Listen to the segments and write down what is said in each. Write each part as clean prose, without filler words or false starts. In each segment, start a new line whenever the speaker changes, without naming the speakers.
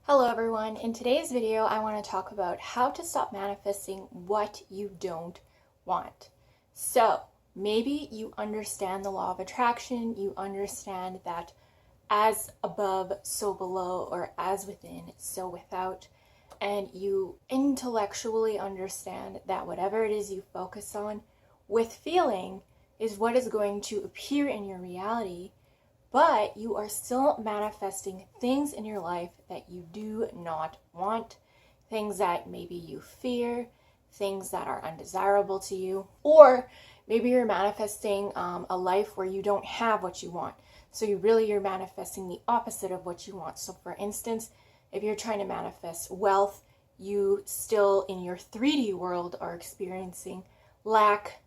Hello everyone. In today's video, I want to talk about how to stop manifesting what you don't want. So maybe you understand the law of attraction, you understand that as above, so below, or as within, so without, and you intellectually understand that whatever it is you focus on with feeling is what is going to appear in your reality. But you are still manifesting things in your life that you do not want, things that maybe you fear, things that are undesirable to you, or maybe you're manifesting a life where you don't have what you want. So you're manifesting the opposite of what you want. So for instance, if you're trying to manifest wealth, you still in your 3D world are experiencing lack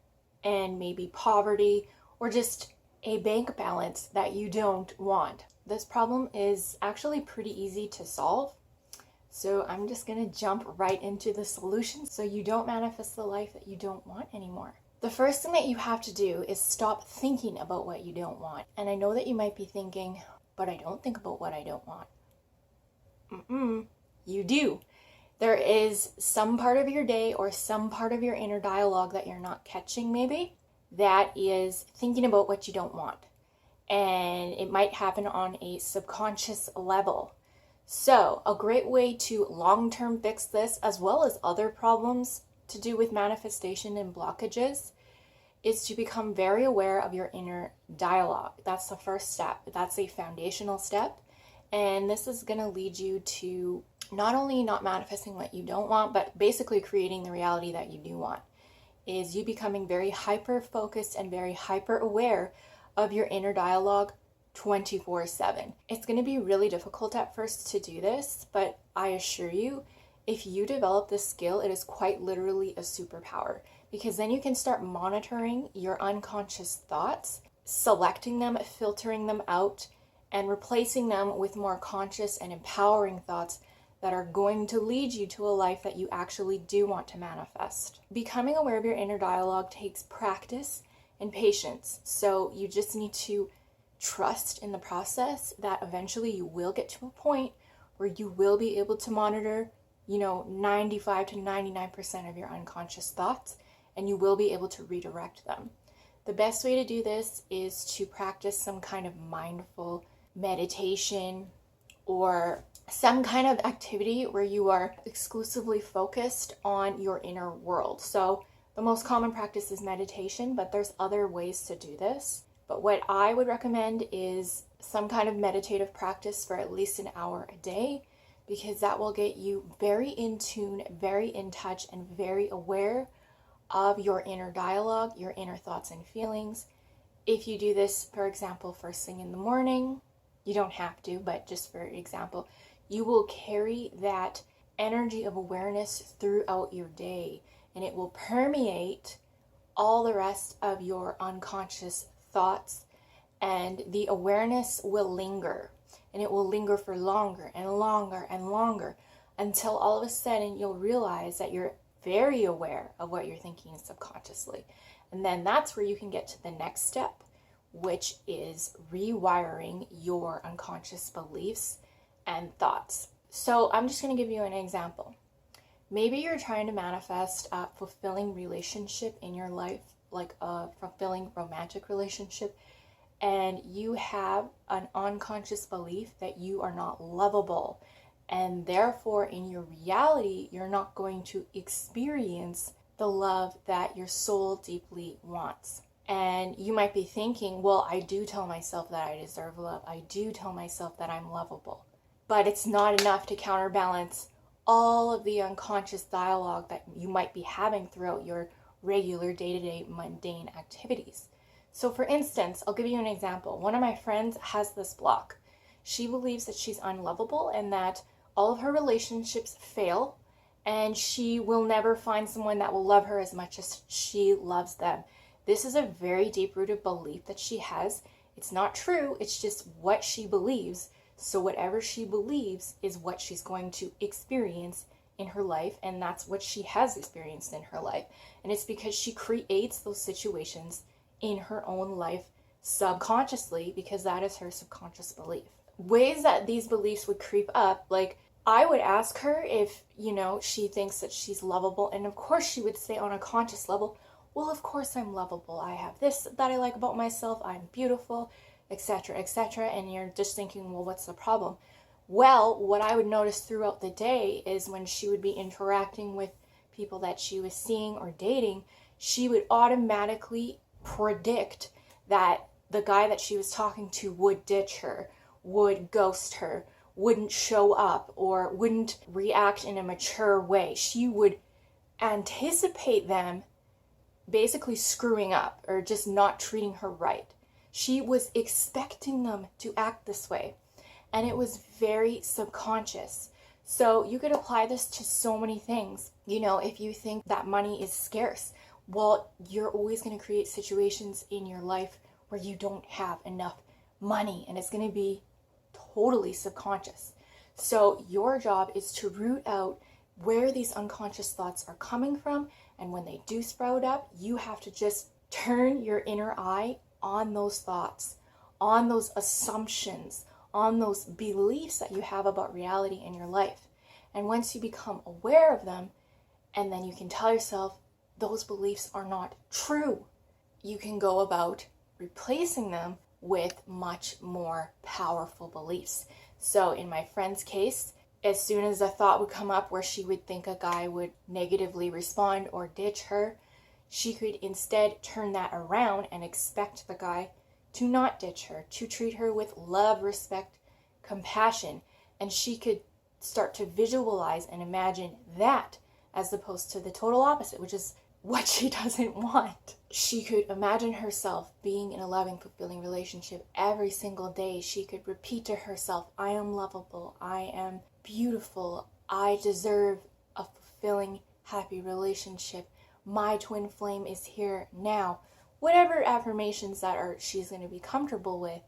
and maybe poverty or just a bank balance that you don't want. This problem is actually pretty easy to solve. So I'm just going to jump right into the solution so you don't manifest the life that you don't want anymore. The first thing that you have to do is stop thinking about what you don't want. And I know that you might be thinking, but I don't think about what I don't want. You do. There is some part of your day or some part of your inner dialogue that you're not catching maybe, that is thinking about what you don't want. And it might happen on a subconscious level. So a great way to long-term fix this, as well as other problems to do with manifestation and blockages, is to become very aware of your inner dialogue. That's the first step. That's a foundational step. And this is going to lead you to not only not manifesting what you don't want, but basically creating the reality that you do want. Is you becoming very hyper-focused and very hyper-aware of your inner dialogue 24/7. It's going to be really difficult at first to do this, but I assure you, if you develop this skill, it is quite literally a superpower, because then you can start monitoring your unconscious thoughts, selecting them, filtering them out, and replacing them with more conscious and empowering thoughts that are going to lead you to a life that you actually do want to manifest. Becoming aware of your inner dialogue takes practice and patience. So you just need to trust in the process that eventually you will get to a point where you will be able to monitor, 95 to 99% of your unconscious thoughts, and you will be able to redirect them. The best way to do this is to practice some kind of mindful meditation or some kind of activity where you are exclusively focused on your inner world. So the most common practice is meditation, but there's other ways to do this. But what I would recommend is some kind of meditative practice for at least an hour a day, because that will get you very in tune, very in touch, and very aware of your inner dialogue, your inner thoughts and feelings. If you do this, for example, first thing in the morning, you don't have to, but just for example, you will carry that energy of awareness throughout your day, and it will permeate all the rest of your unconscious thoughts, and the awareness will linger, and it will linger for longer and longer and longer until all of a sudden you'll realize that you're very aware of what you're thinking subconsciously. And then that's where you can get to the next step, which is rewiring your unconscious beliefs and thoughts. So I'm just going to give you an example. Maybe you're trying to manifest a fulfilling relationship in your life, like a fulfilling romantic relationship, and you have an unconscious belief that you are not lovable, and therefore in your reality you're not going to experience the love that your soul deeply wants. And you might be thinking, well, I do tell myself that I deserve love. I do tell myself that I'm lovable. But it's not enough to counterbalance all of the unconscious dialogue that you might be having throughout your regular day-to-day mundane activities. So for instance, I'll give you an example. One of my friends has this block. She believes that she's unlovable and that all of her relationships fail, and she will never find someone that will love her as much as she loves them. This is a very deep-rooted belief that she has. It's not true, it's just what she believes. So whatever she believes is what she's going to experience in her life, and that's what she has experienced in her life. And it's because she creates those situations in her own life subconsciously, because that is her subconscious belief. Ways that these beliefs would creep up, like I would ask her if, she thinks that she's lovable. And of course she would say on a conscious level, well, of course I'm lovable. I have this that I like about myself. I'm beautiful, etc., etc. And you're just thinking, well, what's the problem? Well, what I would notice throughout the day is when she would be interacting with people that she was seeing or dating, she would automatically predict that the guy that she was talking to would ditch her, would ghost her, wouldn't show up, or wouldn't react in a mature way. She would anticipate them basically screwing up or just not treating her right. She was expecting them to act this way, and it was very subconscious. So you could apply this to so many things. If you think that money is scarce, well, you're always going to create situations in your life where you don't have enough money, and it's going to be totally subconscious. So your job is to root out where these unconscious thoughts are coming from, and when they do sprout up, you have to just turn your inner eye on those thoughts, on those assumptions, on those beliefs that you have about reality in your life. And once you become aware of them, and then you can tell yourself those beliefs are not true, you can go about replacing them with much more powerful beliefs. So in my friend's case, as soon as a thought would come up where she would think a guy would negatively respond or ditch her, she could instead turn that around and expect the guy to not ditch her, to treat her with love, respect, compassion. And she could start to visualize and imagine that as opposed to the total opposite, which is what she doesn't want. She could imagine herself being in a loving, fulfilling relationship every single day. She could repeat to herself, I am lovable, I am beautiful, I deserve a fulfilling, happy relationship. My twin flame is here now. Whatever affirmations that she's going to be comfortable with,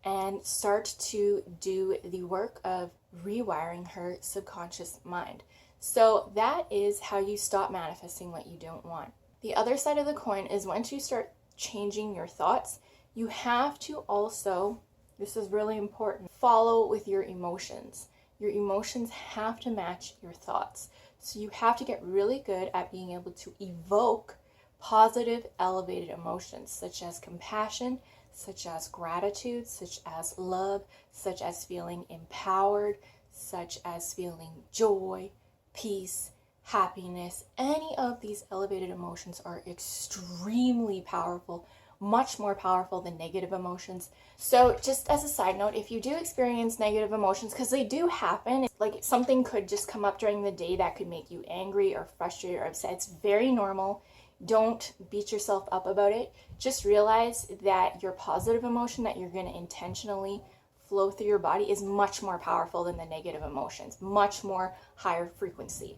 and start to do the work of rewiring her subconscious mind. So that is how you stop manifesting what you don't want. The other side of the coin is once you start changing your thoughts, you have to also, this is really important, follow with your emotions. Your emotions have to match your thoughts. So you have to get really good at being able to evoke positive, elevated emotions, such as compassion, such as gratitude, such as love, such as feeling empowered, such as feeling joy, peace, happiness. Any of these elevated emotions are extremely powerful, much more powerful than negative emotions. So just as a side note, if you do experience negative emotions, because they do happen, like something could just come up during the day that could make you angry or frustrated or upset. It's very normal. Don't beat yourself up about it. Just realize that your positive emotion that you're going to intentionally flow through your body is much more powerful than the negative emotions, much more higher frequency.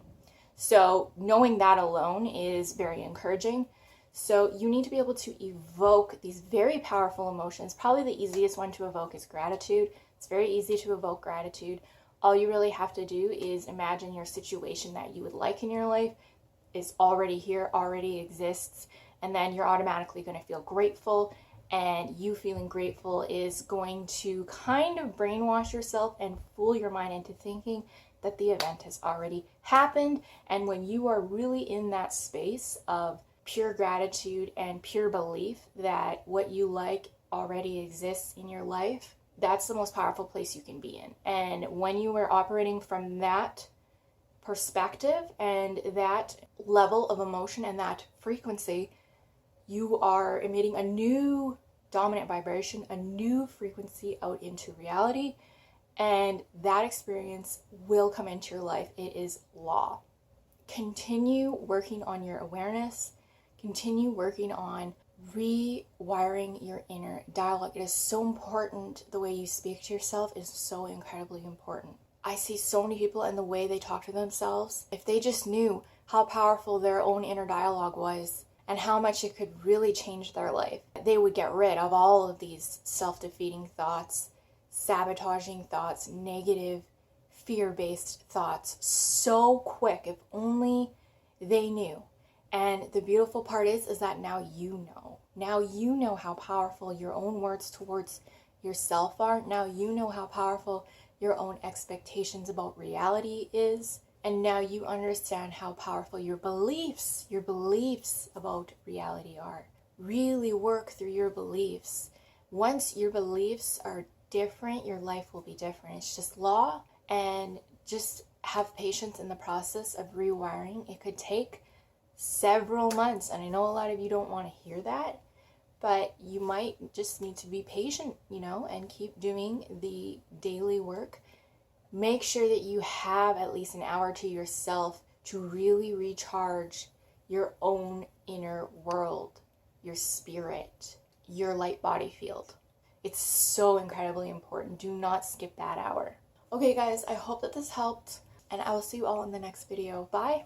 So knowing that alone is very encouraging. So you need to be able to evoke these very powerful emotions. Probably the easiest one to evoke is gratitude. It's very easy to evoke gratitude. All you really have to do is imagine your situation that you would like in your life is already here, already exists, and then you're automatically going to feel grateful. And you feeling grateful is going to kind of brainwash yourself and fool your mind into thinking that the event has already happened. And when you are really in that space of pure gratitude and pure belief that what you like already exists in your life, that's the most powerful place you can be in. And when you are operating from that perspective and that level of emotion and that frequency, you are emitting a new dominant vibration, a new frequency out into reality, and that experience will come into your life. It is law. Continue working on your awareness. Continue working on rewiring your inner dialogue. It is so important. The way you speak to yourself is so incredibly important. I see so many people and the way they talk to themselves. If they just knew how powerful their own inner dialogue was and how much it could really change their life, they would get rid of all of these self-defeating thoughts, sabotaging thoughts, negative, fear-based thoughts so quick if only they knew. And the beautiful part is that now you know. Now you know how powerful your own words towards yourself are. Now you know how powerful your own expectations about reality is. And now you understand how powerful your beliefs about reality are. Really work through your beliefs. Once your beliefs are different, your life will be different. It's just law, and just have patience in the process of rewiring. It could take several months, and I know a lot of you don't want to hear that, but you might just need to be patient, and keep doing the daily work. Make sure that you have at least an hour to yourself to really recharge your own inner world, your spirit, your light body field. It's so incredibly important. Do not skip that hour. Okay, guys, I hope that this helped, and I will see you all in the next video. Bye.